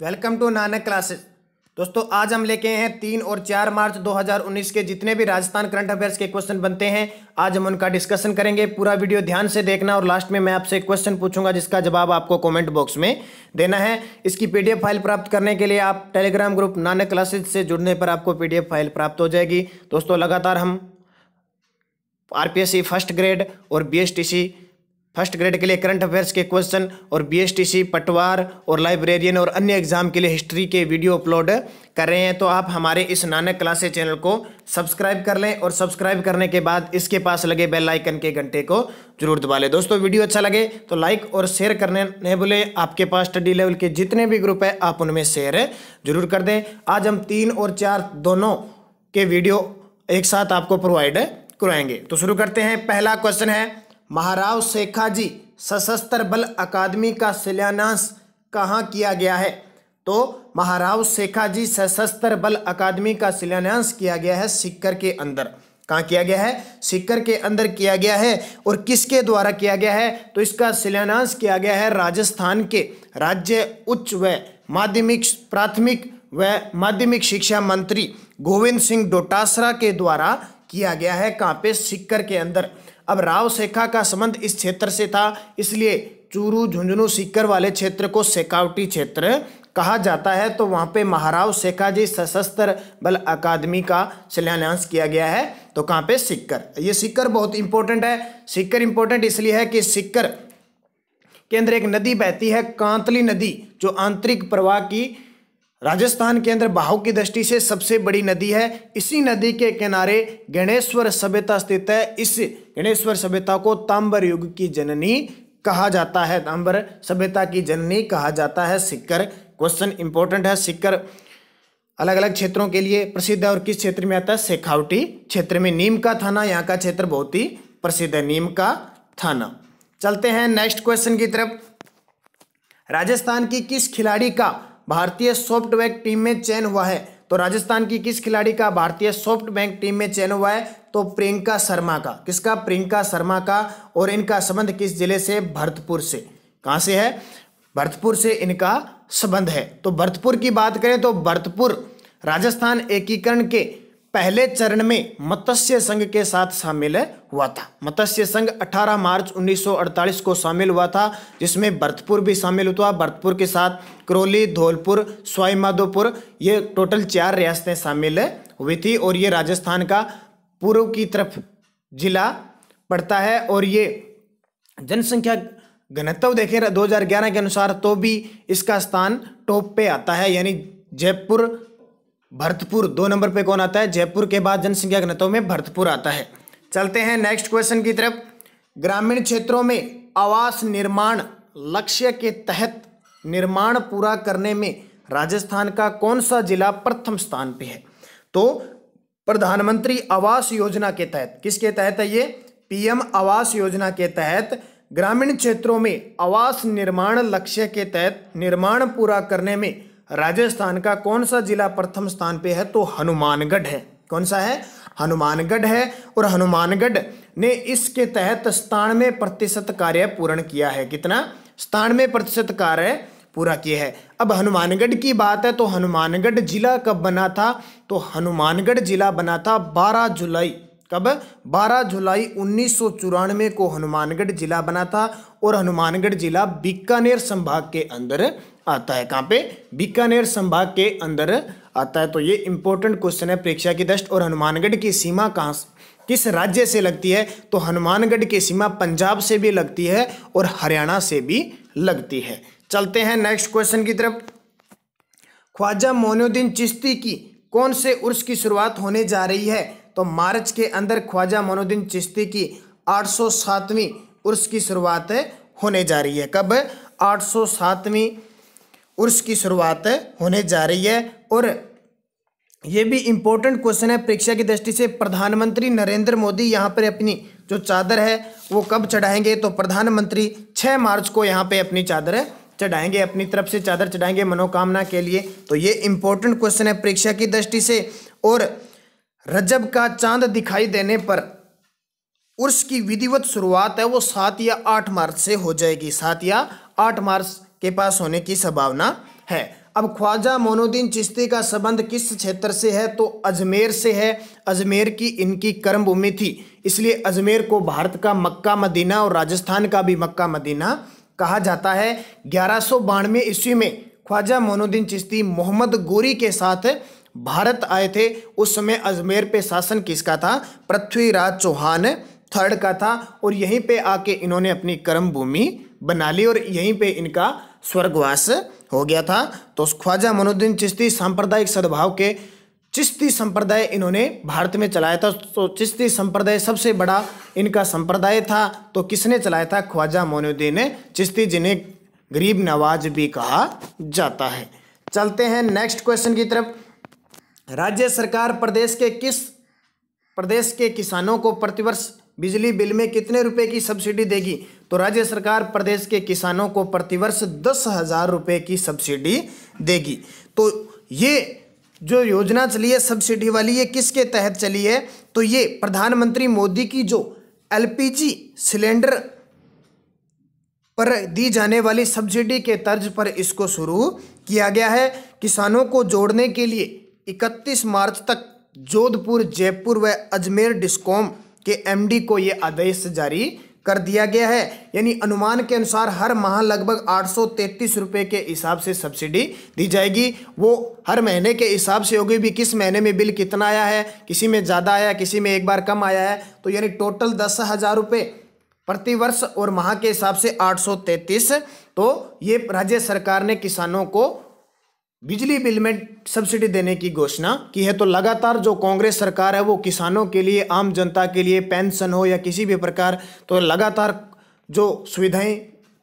Welcome to Nanak classes. दोस्तों आज हम लेके आए हैं 3 और 4 मार्च 2019 के जितने भी राजस्थान करंट अफेयर्स के क्वेश्चन बनते हैं आज हम उनका डिस्कशन करेंगे। पूरा वीडियो ध्यान से देखना और लास्ट में मैं आपसे एक क्वेश्चन पूछूंगा जिसका जवाब आपको कमेंट बॉक्स में देना है। इसकी पीडीएफ फाइल प्राप्त करने के लिए आप टेलीग्राम ग्रुप नानक क्लासेस से जुड़ने पर आपको पीडीएफ फाइल प्राप्त हो जाएगी। दोस्तों लगातार हम आरपीएससी फर्स्ट ग्रेड और बीएसटीसी फर्स्ट ग्रेड के लिए करंट अफेयर्स के क्वेश्चन और बीएसटीसी पटवार और लाइब्रेरियन और अन्य एग्जाम के लिए हिस्ट्री के वीडियो अपलोड कर रहे हैं। तो आप हमारे इस नानक क्लासेस चैनल को सब्सक्राइब कर लें और सब्सक्राइब करने के बाद इसके पास लगे बेल आइकन के घंटे को जरूर दबा लें। दोस्तों वीडियो अच्छा लगे तो लाइक और शेयर करने नहीं भूलें। आपके पास स्टडी लेवल के जितने भी ग्रुप है आप उनमें शेयर जरूर कर दें। आज हम 3 और 4 दोनों के वीडियो एक साथ आपको प्रोवाइड करवाएंगे। तो शुरू करते हैं। पहला क्वेश्चन है, महाराव शेखाजी सशस्त्र बल अकादमी का शिलान्यास कहाँ किया गया है? तो महाराव शेखाजी सशस्त्र बल अकादमी का शिलान्यास किया गया है सीकर के अंदर। कहाँ किया गया है? सीकर के अंदर किया गया है। और किसके द्वारा किया गया है? तो इसका शिलान्यास किया गया है राजस्थान के राज्य उच्च व माध्यमिक प्राथमिक व माध्यमिक शिक्षा मंत्री गोविंद सिंह डोटासरा के द्वारा किया गया है। कहाँ पे? सीकर के अंदर। अब राव शेखा का संबंध इस क्षेत्र से था, इसलिए चूरू झुंझुनू सीकर वाले क्षेत्र को शेखावटी क्षेत्र कहा जाता है। तो वहां पे महाराव शेखाजी सशस्त्र बल अकादमी का शिलान्यास किया गया है। तो कहां पे? सीकर। ये सीकर बहुत इंपॉर्टेंट है। सीकर इंपॉर्टेंट इसलिए है कि सीकर के अंदर एक नदी बहती है, कांतली नदी, जो आंतरिक प्रवाह की राजस्थान के अंदर बहाव की दृष्टि से सबसे बड़ी नदी है। इसी नदी के किनारे गणेश्वर सभ्यता स्थित है। इस गणेश्वर सभ्यता को तांबर युग की जननी कहा जाता है। तांबर सभ्यता की जननी कहा जाता है सीकर। क्वेश्चन इंपॉर्टेंट है। सीकर अलग अलग क्षेत्रों के लिए प्रसिद्ध है और किस क्षेत्र में आता है? शेखावटी क्षेत्र में। नीम का थाना यहाँ का क्षेत्र बहुत ही प्रसिद्ध है, नीम का थाना। चलते हैं नेक्स्ट क्वेश्चन की तरफ। राजस्थान की किस खिलाड़ी का भारतीय सॉफ्टवेयर टीम में चयन हुआ है? तो राजस्थान की किस खिलाड़ी का भारतीय सॉफ्टवेयर टीम में चयन हुआ है? तो प्रियंका शर्मा का। किसका? प्रियंका शर्मा का। और इनका संबंध किस जिले से? भरतपुर से। कहां से है? भरतपुर से इनका संबंध है। तो भरतपुर की बात करें तो भरतपुर राजस्थान एकीकरण के पहले चरण में मत्स्य संघ के साथ शामिल हुआ था। मत्स्य संघ 18 मार्च 1948 को शामिल हुआ था, जिसमें भरतपुर भी शामिल हुआ। भरतपुर के साथ करौली, धौलपुर, सवाई माधोपुर, ये टोटल 4 रियासतें शामिल हुई थी। और ये राजस्थान का पूर्व की तरफ जिला पड़ता है। और ये जनसंख्या घनत्व देखें 2011 के अनुसार तो भी इसका स्थान टॉप पे आता है, यानी जयपुर भरतपुर 2 नंबर पे कौन आता है? जयपुर के बाद जनसंख्या घनत्व में भरतपुर आता है। चलते हैं नेक्स्ट क्वेश्चन की तरफ। ग्रामीण क्षेत्रों में आवास निर्माण लक्ष्य के तहत निर्माण पूरा करने में राजस्थान का कौन सा जिला प्रथम स्थान पे है? तो प्रधानमंत्री आवास योजना के तहत, किसके तहत है ये? पीएम आवास योजना के तहत ग्रामीण क्षेत्रों में आवास निर्माण लक्ष्य के तहत निर्माण पूरा करने में राजस्थान का कौन सा जिला प्रथम स्थान पे है? तो हनुमानगढ़ है। कौन सा है? हनुमानगढ़ है। और हनुमानगढ़ ने इसके तहत 97% कार्य पूर्ण किया है। कितना? 97% कार्य पूरा किया है। अब हनुमानगढ़ की बात है तो हनुमानगढ़ जिला कब बना था? तो हनुमानगढ़ जिला बना था 12 जुलाई। कब? 12 जुलाई 1994 को हनुमानगढ़ जिला बना था। और हनुमानगढ़ जिला बीकानेर संभाग के अंदर आता है। कहाँ पे? बीकानेर संभाग के अंदर आता है। तो ये इंपॉर्टेंट क्वेश्चन है परीक्षा की दृष्टि। और हनुमानगढ़ की सीमा कहाँ, किस राज्य से लगती है? तो हनुमानगढ़ की सीमा पंजाब से भी लगती है और हरियाणा से भी लगती है। चलते हैं नेक्स्ट क्वेश्चन की तरफ। ख्वाजा मोइनुद्दीन चिश्ती की कौन से उर्स की शुरुआत होने जा रही है? तो मार्च के अंदर ख्वाजा मोइनुद्दीन चिश्ती की 807वीं उर्स की शुरुआत होने जा रही है। कब? 807वीं उर्स की शुरुआत होने जा रही है। और ये भी इंपॉर्टेंट क्वेश्चन है परीक्षा की दृष्टि से। प्रधानमंत्री नरेंद्र मोदी यहाँ पर अपनी जो चादर है वो कब चढ़ाएंगे? तो प्रधानमंत्री 6 मार्च को यहाँ पे अपनी चादर चढ़ाएंगे, अपनी तरफ से चादर चढ़ाएंगे मनोकामना के लिए। तो ये इंपॉर्टेंट क्वेश्चन है परीक्षा की दृष्टि से। और रजब का चांद दिखाई देने पर उर्स की विधिवत शुरुआत है वो 7 या 8 मार्च से हो जाएगी। 7 या 8 मार्च के पास होने की संभावना है। अब ख्वाजा मोइनुद्दीन चिश्ती का संबंध किस क्षेत्र से है? तो अजमेर से है। अजमेर की इनकी कर्मभूमि थी, इसलिए अजमेर को भारत का मक्का मदीना और राजस्थान का भी मक्का मदीना कहा जाता है। 1192 ईस्वी में ख्वाजा मोइनुद्दीन चिश्ती मोहम्मद गोरी के साथ भारत आए थे। उस समय अजमेर पे शासन किसका था? पृथ्वीराज चौहान थर्ड का था, और यहीं पे आके इन्होंने अपनी कर्मभूमि बना ली और यहीं पे इनका स्वर्गवास हो गया था। तो ख्वाजा मोइनुद्दीन चिश्ती सांप्रदायिक सद्भाव के चिश्ती संप्रदाय इन्होंने भारत में चलाया था। तो चिश्ती संप्रदाय सबसे बड़ा इनका संप्रदाय था। तो किसने चलाया था? ख्वाजा मोइनुद्दीन चिश्ती, जिन्हें गरीब नवाज भी कहा जाता है। चलते हैं नेक्स्ट क्वेश्चन की तरफ। राज्य सरकार प्रदेश के किसानों को प्रतिवर्ष बिजली बिल में कितने रुपए की सब्सिडी देगी? तो राज्य सरकार प्रदेश के किसानों को प्रतिवर्ष 10,000 रुपये की सब्सिडी देगी। तो ये जो योजना चली है सब्सिडी वाली, ये किसके तहत चली है? तो ये प्रधानमंत्री मोदी की जो LPG सिलेंडर पर दी जाने वाली सब्सिडी के तर्ज पर इसको शुरू किया गया है। किसानों को जोड़ने के लिए 31 मार्च तक जोधपुर, जयपुर व अजमेर डिस्कॉम के MD को ये आदेश जारी कर दिया गया है। यानी अनुमान के अनुसार हर माह लगभग 833 रुपये के हिसाब से सब्सिडी दी जाएगी। वो हर महीने के हिसाब से होगी भी, किस महीने में बिल कितना आया है, किसी में ज़्यादा आया, किसी में एक बार कम आया है। तो यानी टोटल 10,000 रुपये प्रति वर्ष और माह के हिसाब से 833। तो ये राज्य सरकार ने किसानों को बिजली बिल में सब्सिडी देने की घोषणा की है। तो लगातार जो कांग्रेस सरकार है वो किसानों के लिए, आम जनता के लिए, पेंशन हो या किसी भी प्रकार, तो लगातार जो सुविधाएं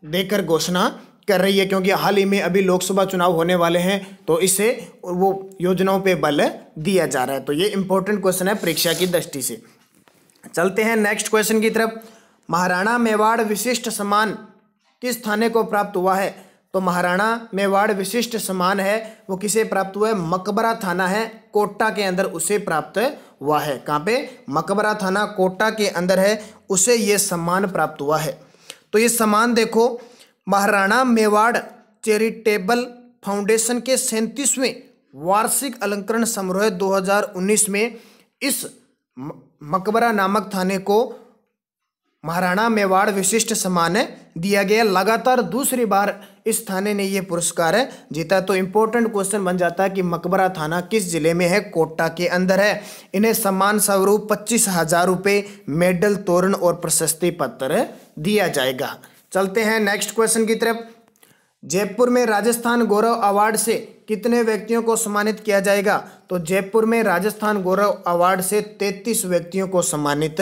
देकर घोषणा कर रही है, क्योंकि हाल ही में अभी लोकसभा चुनाव होने वाले हैं, तो इससे वो योजनाओं पे बल दिया जा रहा है। तो ये इंपॉर्टेंट क्वेश्चन है परीक्षा की दृष्टि से। चलते हैं नेक्स्ट क्वेश्चन की तरफ। महाराणा मेवाड़ विशिष्ट सम्मान किस थाने को प्राप्त हुआ है? तो महाराणा मेवाड़ विशिष्ट सम्मान है वो किसे प्राप्त हुआ है? मकबरा थाना है कोटा के अंदर उसे प्राप्त हुआ है। कहाँ पे? मकबरा थाना कोटा के अंदर है, उसे ये सम्मान प्राप्त हुआ है। तो ये सम्मान देखो, महाराणा मेवाड़ चैरिटेबल फाउंडेशन के 37वें वार्षिक अलंकरण समारोह 2019 में इस मकबरा नामक थाने को महाराणा मेवाड़ विशिष्ट सम्मान दिया गया। लगातार दूसरी बार इस थाने ने ये पुरस्कार जीता। तो इंपॉर्टेंट क्वेश्चन बन जाता है कि मकबरा थाना किस जिले में है? कोटा के अंदर है। इन्हें सम्मान स्वरूप 25,000 रुपये, मेडल, तोरण और प्रशस्ति पत्र दिया जाएगा। चलते हैं नेक्स्ट क्वेश्चन की तरफ। जयपुर में राजस्थान गौरव अवार्ड से कितने व्यक्तियों को सम्मानित किया जाएगा? तो जयपुर में राजस्थान गौरव अवार्ड से 33 व्यक्तियों को सम्मानित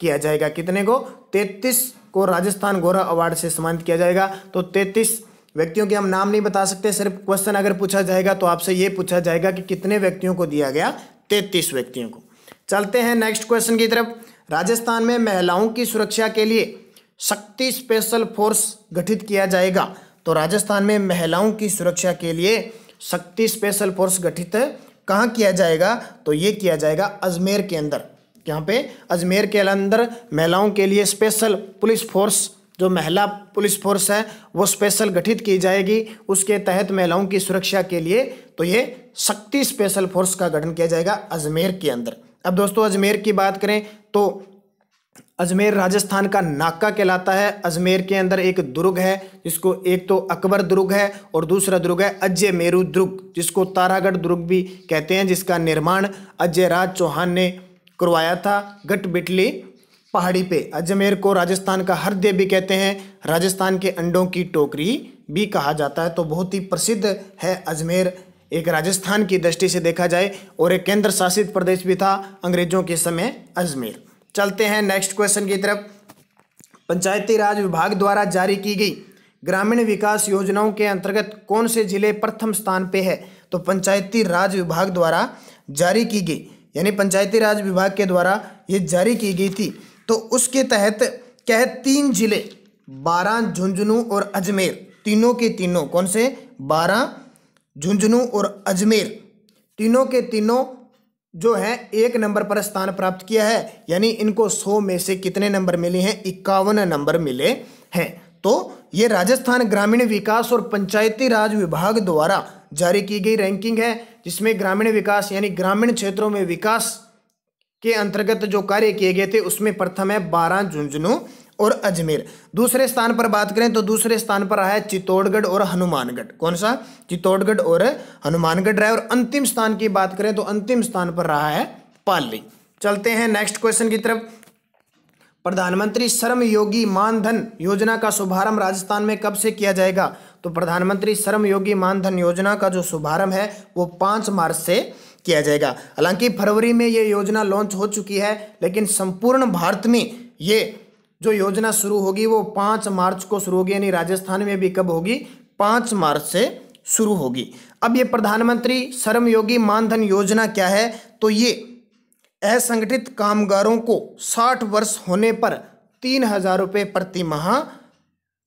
किया जाएगा। कितने को? 33 को राजस्थान गौरव अवार्ड से सम्मानित किया जाएगा। तो 33 व्यक्तियों के हम नाम नहीं बता सकते, सिर्फ क्वेश्चन अगर पूछा जाएगा तो आपसे ये पूछा जाएगा कि कितने व्यक्तियों को दिया गया? 33 व्यक्तियों को। चलते हैं नेक्स्ट क्वेश्चन की तरफ। राजस्थान में महिलाओं की सुरक्षा के लिए शक्ति स्पेशल फोर्स गठित किया जाएगा। तो राजस्थान में महिलाओं की सुरक्षा के लिए शक्ति स्पेशल फोर्स गठित कहाँ किया जाएगा? तो ये किया जाएगा अजमेर के अंदर। यहाँ पे अजमेर के अंदर महिलाओं के लिए स्पेशल पुलिस फोर्स, जो महिला पुलिस फोर्स है वो स्पेशल गठित की जाएगी। उसके तहत महिलाओं की सुरक्षा के लिए तो ये शक्ति स्पेशल फोर्स का गठन किया जाएगा अजमेर के अंदर। अब दोस्तों अजमेर की बात करें तो अजमेर राजस्थान का नाका कहलाता है। अजमेर के अंदर एक दुर्ग है जिसको एक तो अकबर दुर्ग है और दूसरा दुर्ग है अजय मेरू दुर्ग, जिसको तारागढ़ दुर्ग भी कहते हैं, जिसका निर्माण अजय राज चौहान ने करवाया था गटबिटली पहाड़ी पे। अजमेर को राजस्थान का हृदय भी कहते हैं, राजस्थान के अंडों की टोकरी भी कहा जाता है। तो बहुत ही प्रसिद्ध है अजमेर एक राजस्थान की दृष्टि से देखा जाए, और एक केंद्र शासित प्रदेश भी था अंग्रेजों के समय अजमेर। चलते हैं नेक्स्ट क्वेश्चन की तरफ। पंचायती राज विभाग द्वारा जारी की गई ग्रामीण विकास योजनाओं के अंतर्गत कौन से जिले प्रथम स्थान पे है? तो पंचायती राज विभाग द्वारा जारी की गई, यानी पंचायती राज विभाग के द्वारा ये जारी की गई थी। तो उसके तहत क्या है? 3 जिले बारां, झुंझुनू और अजमेर, तीनों के तीनों कौन से? बारां, झुंझुनू और अजमेर, तीनों के तीनों जो है 1 नंबर पर स्थान प्राप्त किया है। यानी इनको 100 में से कितने नंबर मिले हैं? 51 नंबर मिले हैं। तो ये राजस्थान ग्रामीण विकास और पंचायती राज विभाग द्वारा जारी की गई रैंकिंग है, जिसमें ग्रामीण विकास यानी ग्रामीण क्षेत्रों में विकास के अंतर्गत जो कार्य किए गए थे उसमें प्रथम है बारां, झुंझुनू और अजमेर। दूसरे स्थान पर बात करें तो दूसरे स्थान पर रहा है चित्तौड़गढ़ और हनुमानगढ़। कौन सा? चित्तौड़गढ़ और हनुमानगढ़ रहा है। और अंतिम स्थान की बात करें तो अंतिम स्थान पर रहा है पाली। चलते हैं नेक्स्ट क्वेश्चन की तरफ। प्रधानमंत्री श्रम योगी मानधन योजना का शुभारंभ राजस्थान में कब से किया जाएगा? तो प्रधानमंत्री श्रम योगी मानधन योजना का जो शुभारंभ है वो 5 मार्च से किया जाएगा। हालांकि फरवरी में ये योजना लॉन्च हो चुकी है, लेकिन संपूर्ण भारत में ये जो योजना शुरू होगी वो 5 मार्च को शुरू होगी, यानी राजस्थान में भी कब होगी? 5 मार्च से शुरू होगी। अब ये प्रधानमंत्री श्रम योगी मानधन योजना क्या है? तो ये असंगठित कामगारों को 60 वर्ष होने पर 3,000 रुपये प्रति माह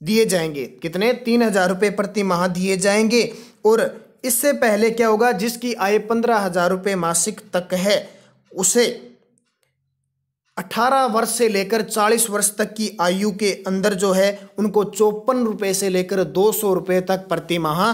दिए जाएंगे। कितने? 3,000 रुपये प्रति माह दिए जाएंगे। और इससे पहले क्या होगा? जिसकी आय 15,000 रुपये मासिक तक है उसे 18 वर्ष से लेकर 40 वर्ष तक की आयु के अंदर जो है उनको 54 रुपये से लेकर 200 रुपये तक प्रति माह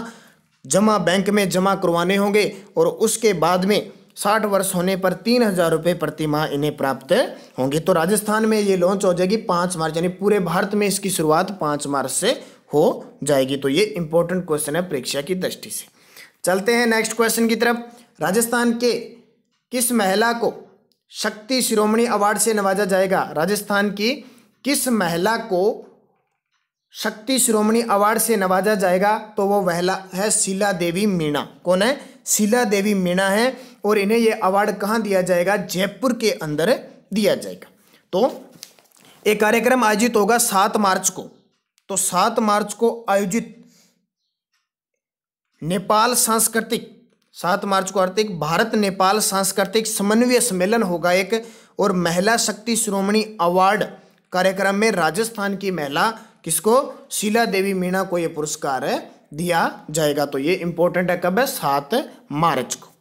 जमा बैंक में जमा करवाने होंगे। और उसके बाद में 60 वर्ष होने पर 3,000 रुपये प्रति माह इन्हें प्राप्त होंगे। तो राजस्थान में ये लॉन्च हो जाएगी 5 मार्च, यानी पूरे भारत में इसकी शुरुआत 5 मार्च से हो जाएगी। तो ये इंपॉर्टेंट क्वेश्चन है परीक्षा की दृष्टि से। चलते हैं नेक्स्ट क्वेश्चन की तरफ। राजस्थान के किस महिला को शक्ति शिरोमणि अवार्ड से नवाजा जाएगा? राजस्थान की किस महिला को शक्ति शिरोमणि अवार्ड से नवाजा जाएगा? तो वो महिला है शीला देवी मीणा। कौन है? शीला देवी मीणा है। और इन्हें ये अवार्ड कहाँ दिया जाएगा? जयपुर के अंदर दिया जाएगा। तो एक कार्यक्रम आयोजित होगा 7 मार्च को। तो 7 मार्च को आयोजित नेपाल सांस्कृतिक 7 मार्च को आर्थिक भारत नेपाल सांस्कृतिक समन्वय सम्मेलन होगा एक। और महिला शक्ति शिरोमणि अवार्ड कार्यक्रम में राजस्थान की महिला किसको? शीला देवी मीणा को यह पुरस्कार दिया जाएगा। तो ये इंपॉर्टेंट है। कब है? 7 मार्च को।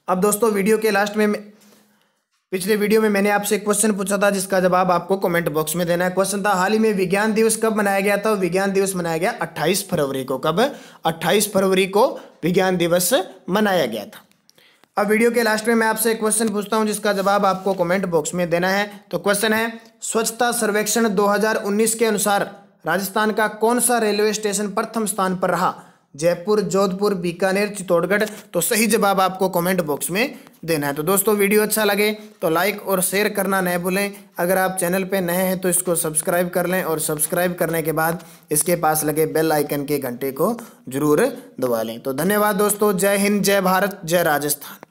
अब दोस्तों वीडियो के लास्ट में पिछले वीडियो में मैंने आपसे एक क्वेश्चन पूछा था जिसका जवाब आपको कमेंट बॉक्स में देना है। क्वेश्चन था हाल ही में विज्ञान दिवस कब मनाया गया था? विज्ञान दिवस मनाया गया 28 फरवरी को। कब? 28 फरवरी को विज्ञान दिवस मनाया गया था। अब वीडियो के लास्ट में मैं आपसे एक क्वेश्चन पूछता हूं जिसका जवाब आपको कमेंट बॉक्स में देना है। तो क्वेश्चन है स्वच्छता सर्वेक्षण 2019 के अनुसार राजस्थान का कौन सा रेलवे स्टेशन प्रथम स्थान पर रहा? जयपुर, जोधपुर, बीकानेर, चित्तौड़गढ़। तो सही जवाब आपको कमेंट बॉक्स में देना है। तो दोस्तों वीडियो अच्छा लगे तो लाइक और शेयर करना न भूलें। अगर आप चैनल पे नए हैं तो इसको सब्सक्राइब कर लें और सब्सक्राइब करने के बाद इसके पास लगे बेल आइकन के घंटे को जरूर दबा लें। तो धन्यवाद दोस्तों। जय हिंद, जय भारत, जय राजस्थान।